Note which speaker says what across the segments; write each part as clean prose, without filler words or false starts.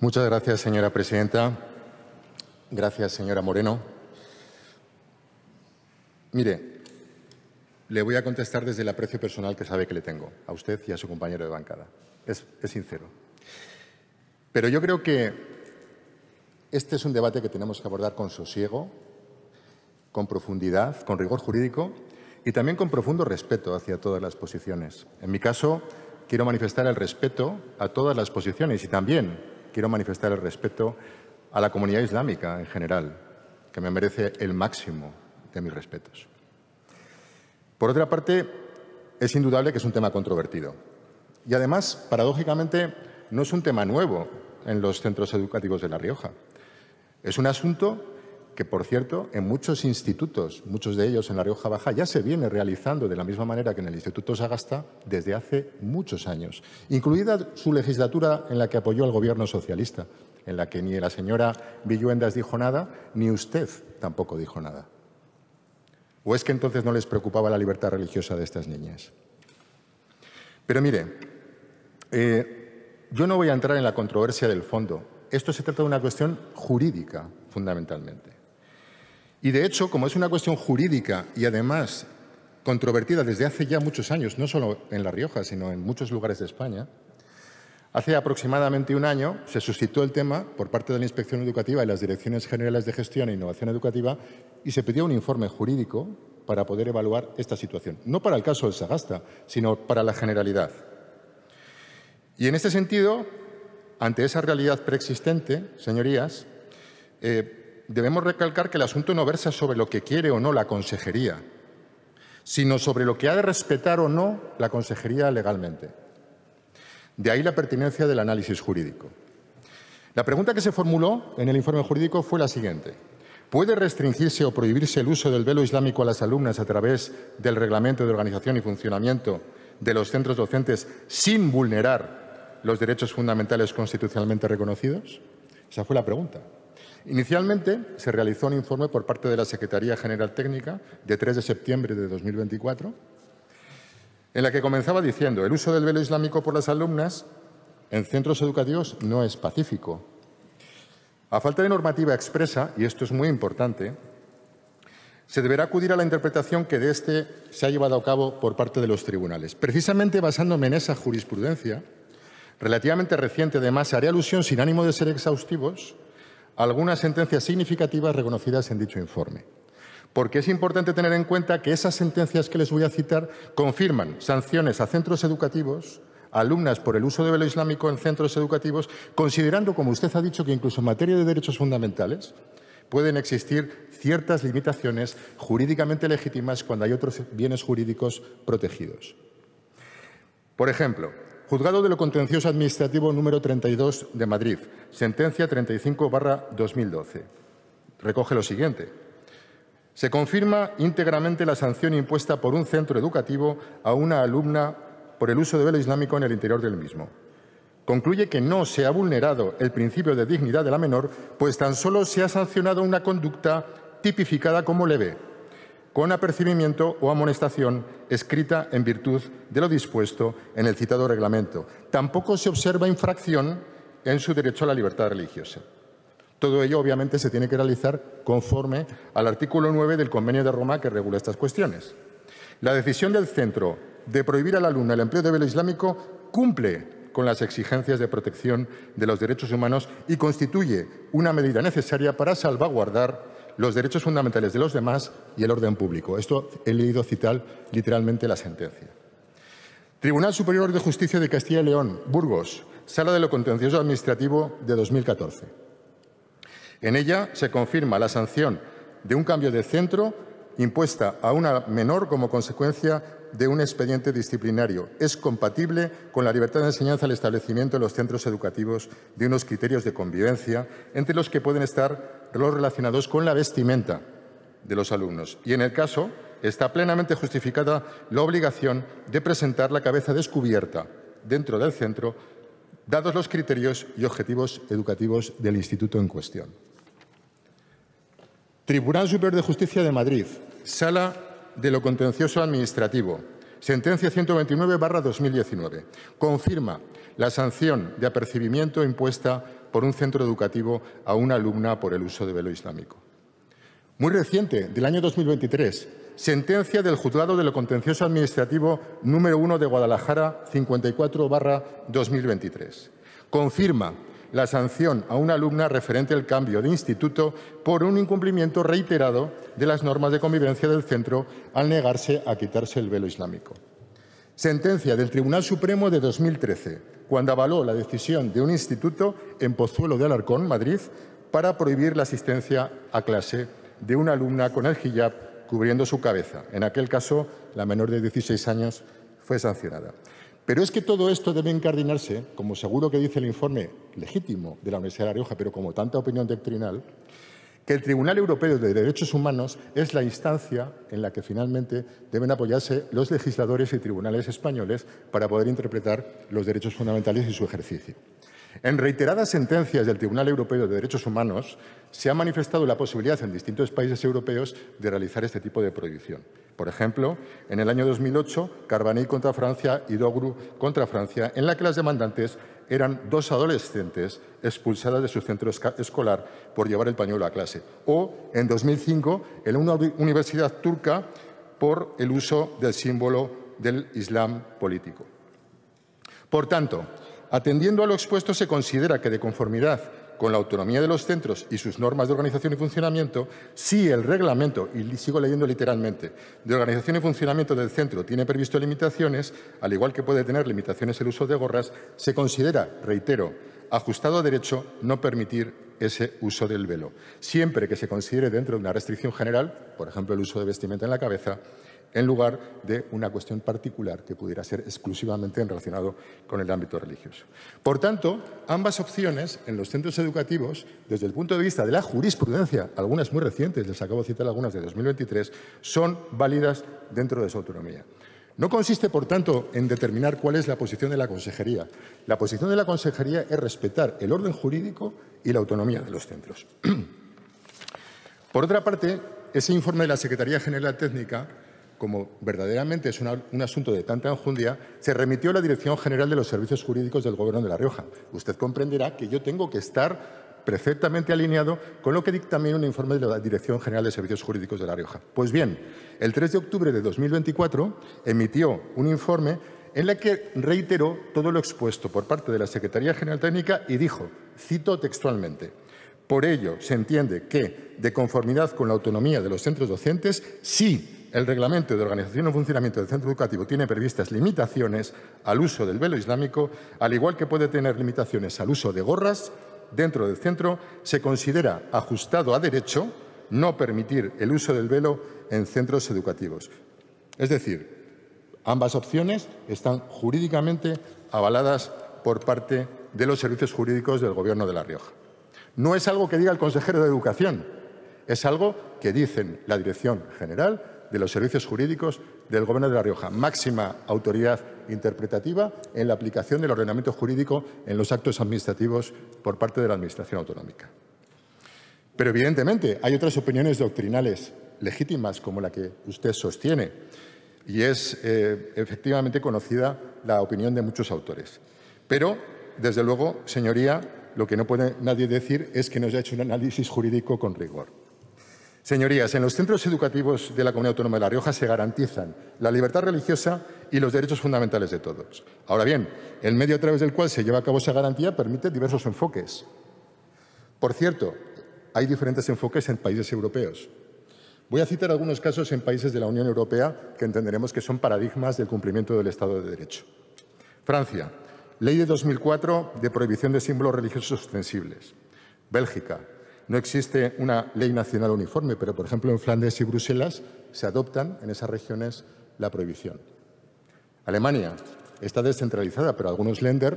Speaker 1: Muchas gracias, señora presidenta. Gracias, señora Moreno. Mire, le voy a contestar desde el aprecio personal que sabe que le tengo a usted y a su compañero de bancada. Es sincero. Pero yo creo que este es un debate que tenemos que abordar con sosiego, con profundidad, con rigor jurídico y también con profundo respeto hacia todas las posiciones. En mi caso, quiero manifestar el respeto a todas las posiciones y también quiero manifestar el respeto a la comunidad islámica en general, que me merece el máximo de mis respetos. Por otra parte, es indudable que es un tema controvertido. Y además, paradójicamente, no es un tema nuevo en los centros educativos de La Rioja. Es un asunto que, por cierto, en muchos institutos, muchos de ellos en La Rioja Baja, ya se viene realizando de la misma manera que en el Instituto Sagasta desde hace muchos años, incluida su legislatura en la que apoyó al Gobierno socialista, en la que ni la señora Villuendas dijo nada, ni usted tampoco dijo nada. ¿O es que entonces no les preocupaba la libertad religiosa de estas niñas? Pero mire, yo no voy a entrar en la controversia del fondo. Esto se trata de una cuestión jurídica, fundamentalmente. Y, de hecho, como es una cuestión jurídica y, además, controvertida desde hace ya muchos años, no solo en La Rioja, sino en muchos lugares de España, hace aproximadamente un año se suscitó el tema por parte de la Inspección Educativa y las Direcciones Generales de Gestión e Innovación Educativa y se pidió un informe jurídico para poder evaluar esta situación. No para el caso del Sagasta, sino para la generalidad. Y, en este sentido, ante esa realidad preexistente, señorías, debemos recalcar que el asunto no versa sobre lo que quiere o no la Consejería, sino sobre lo que ha de respetar o no la Consejería legalmente. De ahí la pertinencia del análisis jurídico. La pregunta que se formuló en el informe jurídico fue la siguiente. ¿Puede restringirse o prohibirse el uso del velo islámico a las alumnas a través del Reglamento de Organización y Funcionamiento de los centros docentes sin vulnerar los derechos fundamentales constitucionalmente reconocidos? Esa fue la pregunta. Inicialmente se realizó un informe por parte de la Secretaría General Técnica de 3 de septiembre de 2024, en la que comenzaba diciendo: el uso del velo islámico por las alumnas en centros educativos no es pacífico. A falta de normativa expresa, y esto es muy importante, se deberá acudir a la interpretación que de este se ha llevado a cabo por parte de los tribunales. Precisamente basándome en esa jurisprudencia, relativamente reciente además, haré alusión, sin ánimo de ser exhaustivos, algunas sentencias significativas reconocidas en dicho informe. Porque es importante tener en cuenta que esas sentencias que les voy a citar confirman sanciones a centros educativos, a alumnas por el uso de velo islámico en centros educativos, considerando, como usted ha dicho, que incluso en materia de derechos fundamentales pueden existir ciertas limitaciones jurídicamente legítimas cuando hay otros bienes jurídicos protegidos. Por ejemplo, Juzgado de lo Contencioso Administrativo número 32 de Madrid, sentencia 35/2012. Recoge lo siguiente. Se confirma íntegramente la sanción impuesta por un centro educativo a una alumna por el uso de velo islámico en el interior del mismo. Concluye que no se ha vulnerado el principio de dignidad de la menor, pues tan solo se ha sancionado una conducta tipificada como leve, con apercibimiento o amonestación escrita en virtud de lo dispuesto en el citado reglamento. Tampoco se observa infracción en su derecho a la libertad religiosa. Todo ello, obviamente, se tiene que realizar conforme al artículo 9 del Convenio de Roma que regula estas cuestiones. La decisión del centro de prohibir al alumno el empleo de velo islámico cumple con las exigencias de protección de los derechos humanos y constituye una medida necesaria para salvaguardar los derechos fundamentales de los demás y el orden público. Esto he leído citar literalmente la sentencia. Tribunal Superior de Justicia de Castilla y León, Burgos, Sala de lo Contencioso Administrativo de 2014. En ella se confirma la sanción de un cambio de centro impuesta a una menor como consecuencia de un expediente disciplinario. Es compatible con la libertad de enseñanza al establecimiento en los centros educativos de unos criterios de convivencia, entre los que pueden estar los relacionados con la vestimenta de los alumnos. Y en el caso está plenamente justificada la obligación de presentar la cabeza descubierta dentro del centro, dados los criterios y objetivos educativos del instituto en cuestión. Tribunal Superior de Justicia de Madrid, Sala de lo Contencioso Administrativo, sentencia 129/2019. Confirma la sanción de apercibimiento impuesta por un centro educativo a una alumna por el uso de velo islámico. Muy reciente, del año 2023, sentencia del Juzgado de lo Contencioso Administrativo número 1 de Guadalajara 54/2023. Confirma la sanción a una alumna referente al cambio de instituto por un incumplimiento reiterado de las normas de convivencia del centro al negarse a quitarse el velo islámico. Sentencia del Tribunal Supremo de 2013, cuando avaló la decisión de un instituto en Pozuelo de Alarcón, Madrid, para prohibir la asistencia a clase de una alumna con el hijab cubriendo su cabeza. En aquel caso, la menor de 16 años fue sancionada. Pero es que todo esto debe incardinarse, como seguro que dice el informe legítimo de la Universidad de La Rioja, pero como tanta opinión doctrinal, que el Tribunal Europeo de Derechos Humanos es la instancia en la que finalmente deben apoyarse los legisladores y tribunales españoles para poder interpretar los derechos fundamentales y su ejercicio. En reiteradas sentencias del Tribunal Europeo de Derechos Humanos se ha manifestado la posibilidad en distintos países europeos de realizar este tipo de prohibición. Por ejemplo, en el año 2008, Carbonell contra Francia y Dogru contra Francia, en la que las demandantes eran 2 adolescentes expulsadas de su centro escolar por llevar el pañuelo a clase. O, en 2005, en una universidad turca por el uso del símbolo del Islam político. Por tanto, atendiendo a lo expuesto, se considera que, de conformidad con la autonomía de los centros y sus normas de organización y funcionamiento, si el reglamento, y sigo leyendo literalmente, de organización y funcionamiento del centro tiene previsto limitaciones, al igual que puede tener limitaciones el uso de gorras, se considera, reitero, ajustado a derecho no permitir ese uso del velo, siempre que se considere dentro de una restricción general, por ejemplo, el uso de vestimenta en la cabeza, en lugar de una cuestión particular que pudiera ser exclusivamente relacionado con el ámbito religioso. Por tanto, ambas opciones en los centros educativos, desde el punto de vista de la jurisprudencia, algunas muy recientes, les acabo de citar algunas de 2023, son válidas dentro de su autonomía. No consiste, por tanto, en determinar cuál es la posición de la Consejería. La posición de la Consejería es respetar el orden jurídico y la autonomía de los centros. Por otra parte, ese informe de la Secretaría General Técnica, como verdaderamente es un asunto de tanta enjundia, se remitió a la Dirección General de los Servicios Jurídicos del Gobierno de La Rioja. Usted comprenderá que yo tengo que estar perfectamente alineado con lo que dictamina un informe de la Dirección General de Servicios Jurídicos de La Rioja. Pues bien, el 3 de octubre de 2024 emitió un informe en el que reiteró todo lo expuesto por parte de la Secretaría General Técnica y dijo, cito textualmente: por ello, se entiende que, de conformidad con la autonomía de los centros docentes, sí, el Reglamento de Organización y Funcionamiento del Centro Educativo tiene previstas limitaciones al uso del velo islámico, al igual que puede tener limitaciones al uso de gorras dentro del centro, se considera ajustado a derecho no permitir el uso del velo en centros educativos. Es decir, ambas opciones están jurídicamente avaladas por parte de los servicios jurídicos del Gobierno de La Rioja. No es algo que diga el consejero de Educación, es algo que dicen la Dirección General de los Servicios Jurídicos del Gobierno de La Rioja, máxima autoridad interpretativa en la aplicación del ordenamiento jurídico en los actos administrativos por parte de la Administración autonómica. Pero, evidentemente, hay otras opiniones doctrinales legítimas, como la que usted sostiene, y es efectivamente conocida la opinión de muchos autores. Pero, desde luego, señoría, lo que no puede nadie decir es que no se ha hecho un análisis jurídico con rigor. Señorías, en los centros educativos de la Comunidad Autónoma de La Rioja se garantizan la libertad religiosa y los derechos fundamentales de todos. Ahora bien, el medio a través del cual se lleva a cabo esa garantía permite diversos enfoques. Por cierto, hay diferentes enfoques en países europeos. Voy a citar algunos casos en países de la Unión Europea que entenderemos que son paradigmas del cumplimiento del Estado de Derecho. Francia, Ley de 2004 de prohibición de símbolos religiosos ostensibles. Bélgica, no existe una ley nacional uniforme, pero, por ejemplo, en Flandes y Bruselas se adoptan en esas regiones la prohibición. Alemania está descentralizada, pero algunos Länder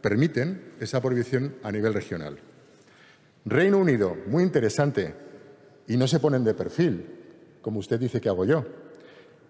Speaker 1: permiten esa prohibición a nivel regional. Reino Unido, muy interesante, y no se ponen de perfil, como usted dice que hago yo.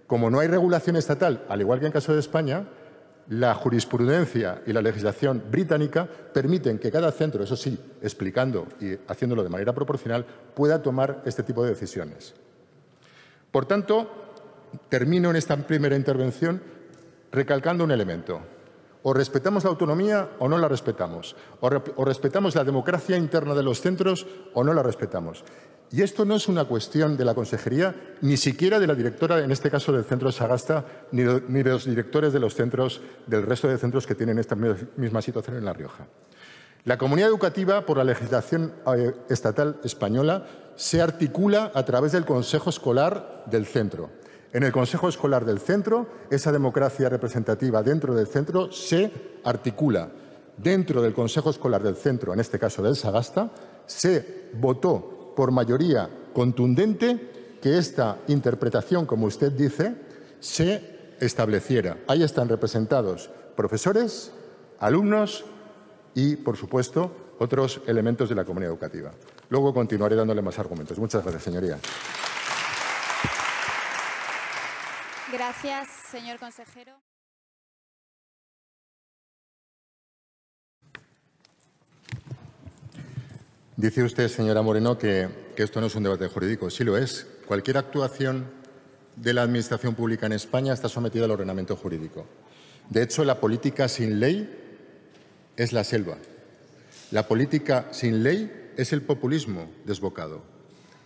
Speaker 1: Como no hay regulación estatal, al igual que en caso de España, la jurisprudencia y la legislación británica permiten que cada centro, eso sí, explicando y haciéndolo de manera proporcional, pueda tomar este tipo de decisiones. Por tanto, termino en esta primera intervención recalcando un elemento. O respetamos la autonomía o no la respetamos. O respetamos la democracia interna de los centros o no la respetamos. Y esto no es una cuestión de la consejería, ni siquiera de la directora, en este caso del centro Sagasta, ni de los directores de los centros, del resto de centros que tienen esta misma situación en La Rioja. La comunidad educativa, por la legislación estatal española, se articula a través del Consejo Escolar del centro. En el Consejo Escolar del centro, esa democracia representativa dentro del centro se articula. Dentro del Consejo Escolar del centro, en este caso del Sagasta, se votó por mayoría contundente que esta interpretación, como usted dice, se estableciera. Ahí están representados profesores, alumnos y, por supuesto, otros elementos de la comunidad educativa. Luego continuaré dándole más argumentos. Muchas gracias, señoría.
Speaker 2: Gracias, señor consejero.
Speaker 1: Dice usted, señora Moreno, que esto no es un debate jurídico. Sí lo es. Cualquier actuación de la Administración pública en España está sometida al ordenamiento jurídico. De hecho, la política sin ley es la selva. La política sin ley es el populismo desbocado.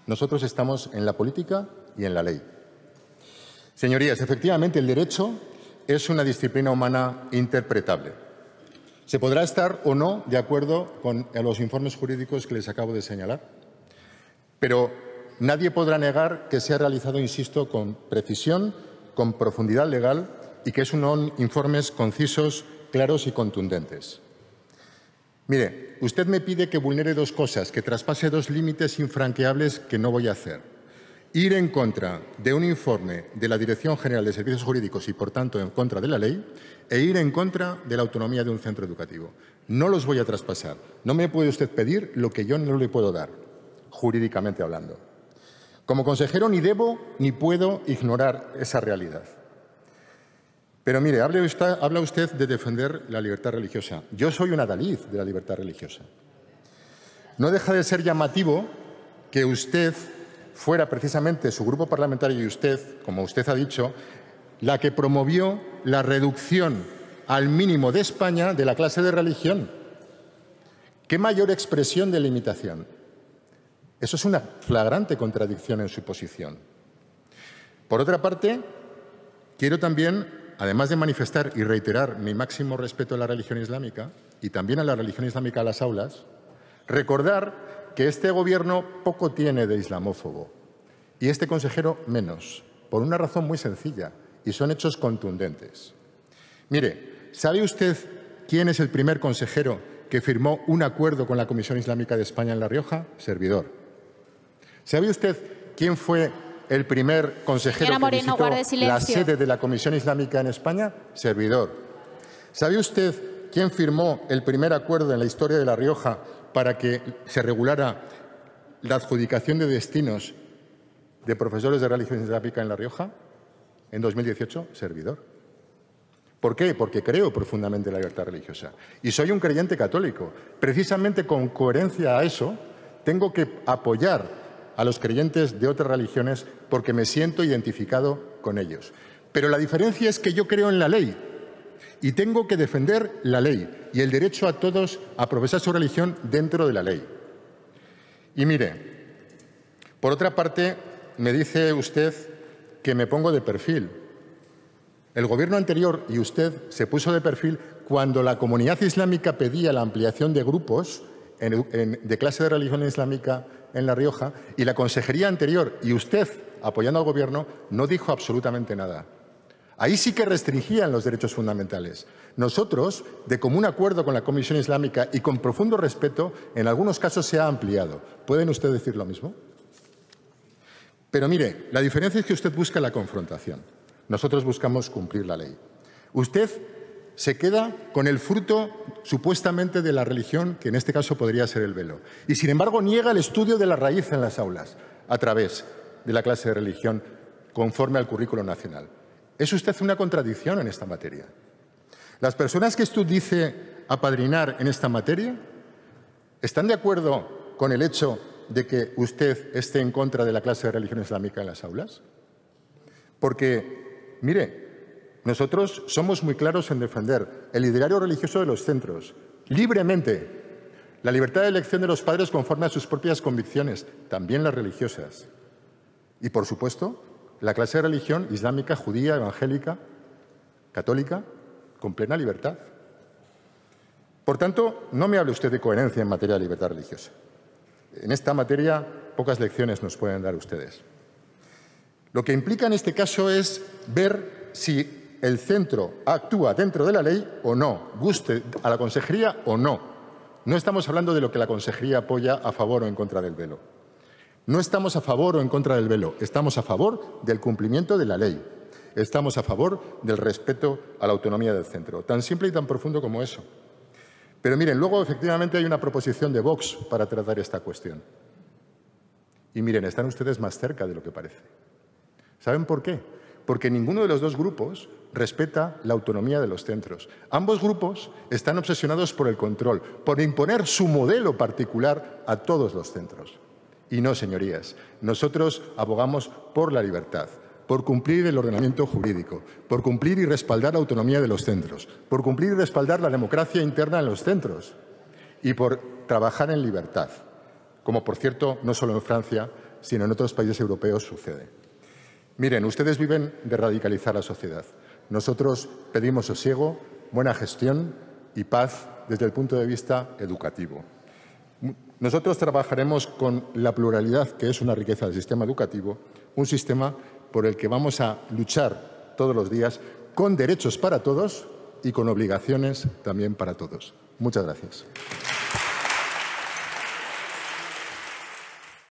Speaker 1: Nosotros estamos en la política y en la ley. Señorías, efectivamente, el derecho es una disciplina humana interpretable. Se podrá estar o no de acuerdo con los informes jurídicos que les acabo de señalar, pero nadie podrá negar que se ha realizado, insisto, con precisión, con profundidad legal y que son informes concisos, claros y contundentes. Mire, usted me pide que vulnere dos cosas, que traspase dos límites infranqueables que no voy a hacer. Ir en contra de un informe de la Dirección General de Servicios Jurídicos y, por tanto, en contra de la ley, e ir en contra de la autonomía de un centro educativo. No los voy a traspasar. No me puede usted pedir lo que yo no le puedo dar, jurídicamente hablando. Como consejero ni debo ni puedo ignorar esa realidad. Pero mire, habla usted de defender la libertad religiosa. Yo soy un adalid de la libertad religiosa. No deja de ser llamativo que usted fuera precisamente su grupo parlamentario y usted, como usted ha dicho, la que promovió la reducción al mínimo de España de la clase de religión. ¿Qué mayor expresión de limitación? Eso es una flagrante contradicción en su posición. Por otra parte, quiero también, además de manifestar y reiterar mi máximo respeto a la religión islámica y también a la religión islámica a las aulas, recordar que este Gobierno poco tiene de islamófobo y este consejero menos, por una razón muy sencilla, y son hechos contundentes. Mire, ¿sabe usted quién es el primer consejero que firmó un acuerdo con la Comisión Islámica de España en La Rioja? Servidor. ¿Sabe usted quién fue el primer consejero que visitó la sede de la Comisión Islámica en España? Servidor. ¿Sabe usted quién firmó el primer acuerdo en la historia de La Rioja para que se regulara la adjudicación de destinos de profesores de religión islámica en La Rioja? En 2018, servidor. ¿Por qué? Porque creo profundamente en la libertad religiosa. Y soy un creyente católico. Precisamente con coherencia a eso, tengo que apoyar a los creyentes de otras religiones porque me siento identificado con ellos. Pero la diferencia es que yo creo en la ley y tengo que defender la ley y el derecho a todos a profesar su religión dentro de la ley. Y mire, por otra parte, me dice usted que me pongo de perfil. El Gobierno anterior y usted se puso de perfil cuando la comunidad islámica pedía la ampliación de grupos de clase de religión islámica en La Rioja y la consejería anterior y usted, apoyando al Gobierno, no dijo absolutamente nada. Ahí sí que restringían los derechos fundamentales. Nosotros, de común acuerdo con la Comisión Islámica y con profundo respeto, en algunos casos se ha ampliado. ¿Pueden ustedes decir lo mismo? Pero mire, la diferencia es que usted busca la confrontación. Nosotros buscamos cumplir la ley. Usted se queda con el fruto supuestamente de la religión, que en este caso podría ser el velo. Y, sin embargo, niega el estudio de la raíz en las aulas, a través de la clase de religión, conforme al currículo nacional. Es usted una contradicción en esta materia. Las personas que usted dice apadrinar en esta materia, ¿están de acuerdo con el hecho de que usted esté en contra de la clase de religión islámica en las aulas? Porque, mire, nosotros somos muy claros en defender el ideario religioso de los centros, libremente, la libertad de elección de los padres conforme a sus propias convicciones, también las religiosas. Y, por supuesto, la clase de religión islámica, judía, evangélica, católica, con plena libertad. Por tanto, no me hable usted de coherencia en materia de libertad religiosa. En esta materia, pocas lecciones nos pueden dar ustedes. Lo que implica en este caso es ver si el centro actúa dentro de la ley o no, guste a la consejería o no. No estamos hablando de lo que la consejería apoya a favor o en contra del velo. No estamos a favor o en contra del velo, estamos a favor del cumplimiento de la ley. Estamos a favor del respeto a la autonomía del centro. Tan simple y tan profundo como eso. Pero miren, luego efectivamente hay una proposición de Vox para tratar esta cuestión. Y miren, están ustedes más cerca de lo que parece. ¿Saben por qué? Porque ninguno de los dos grupos respeta la autonomía de los centros. Ambos grupos están obsesionados por el control, por imponer su modelo particular a todos los centros. Y no, señorías, nosotros abogamos por la libertad, por cumplir el ordenamiento jurídico, por cumplir y respaldar la autonomía de los centros, por cumplir y respaldar la democracia interna en los centros y por trabajar en libertad, como por cierto no solo en Francia, sino en otros países europeos sucede. Miren, ustedes viven de radicalizar la sociedad. Nosotros pedimos sosiego, buena gestión y paz desde el punto de vista educativo. Nosotros trabajaremos con la pluralidad, que es una riqueza del sistema educativo, un sistema por el que vamos a luchar todos los días con derechos para todos y con obligaciones también para todos. Muchas gracias.